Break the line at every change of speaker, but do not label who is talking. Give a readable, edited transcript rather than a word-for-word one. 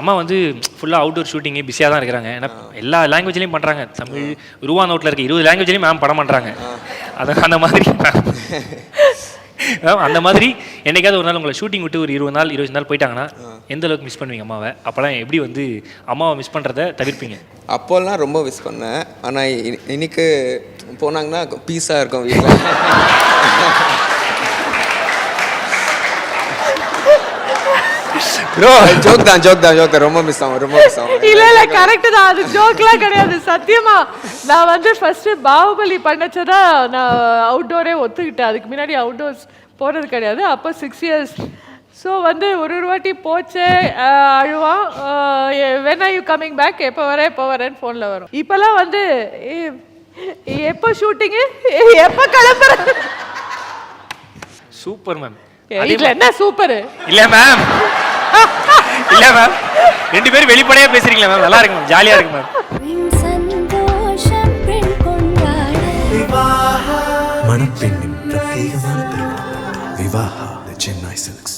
அம்மா வந்து ஃபுல்லாக அவுட்டோர் ஷூட்டிங்கே பிஸியாக தான் இருக்கிறாங்க. ஏன்னா எல்லா லாங்குவேஜ்லேயும் பண்ணுறாங்க. தமிழ் ரூவா நோட்டில் இருக்க 20 லாங்குவேஜ்லேயும் மேம் படம் பண்ணுறாங்க. அந்த மாதிரி அந்த மாதிரி என்னைக்காவது ஒரு நாள் உங்களை ஷூட்டிங் விட்டு ஒரு 20 நாள் 25 நாள் போயிட்டாங்கன்னா எந்த அளவுக்கு மிஸ் பண்ணுவீங்க அம்மாவை? அப்போலாம் எப்படி வந்து அம்மாவை மிஸ் பண்ணுறத தவிர்ப்பீங்க?
அப்போல்லாம் ரொம்ப மிஸ் பண்ணேன். ஆனால் இன்னைக்கு போனாங்கன்னா பீஸாக இருக்கும் வீட்டில். ஜோக் தான் ரொம்ப மிஸ் ஆகும்.
இல்ல கரெக்ட் தான், அது ஜோக்லாம் கிடையாது. சத்தியமா நான் வந்து ஃபர்ஸ்ட் பாகுபலி பண்ணச்சதா நான் அவுட்டோரே ஒத்துக்கிட்டேன். அதுக்கு முன்னாடி அவுட்டோர்ஸ் போனது கிடையாது. அப்போ 6 years. ஸோ வந்து ஒரு வாட்டி போச்சே அழுவான், when are you coming back, எப்போ வரேன்னு ஃபோனில் வரும். இப்போல்லாம் வந்து எப்போ ஷூட்டிங்கு, எப்போ கிளம்புற.
Super ma'am.
இதுல என்ன சூப்பர்?
இல்லை மேம், இல்லை மேம், 2 பேரும் வெளிப்படையாக பேசுறீங்களா மேம்? நல்லா இருக்கு மேம், ஜாலியாக இருக்கு மேம்.
மணப்பெண்ணின் பிரத்யேகமான திருமணம் விவாஹா சென்னை சில்க்ஸ்.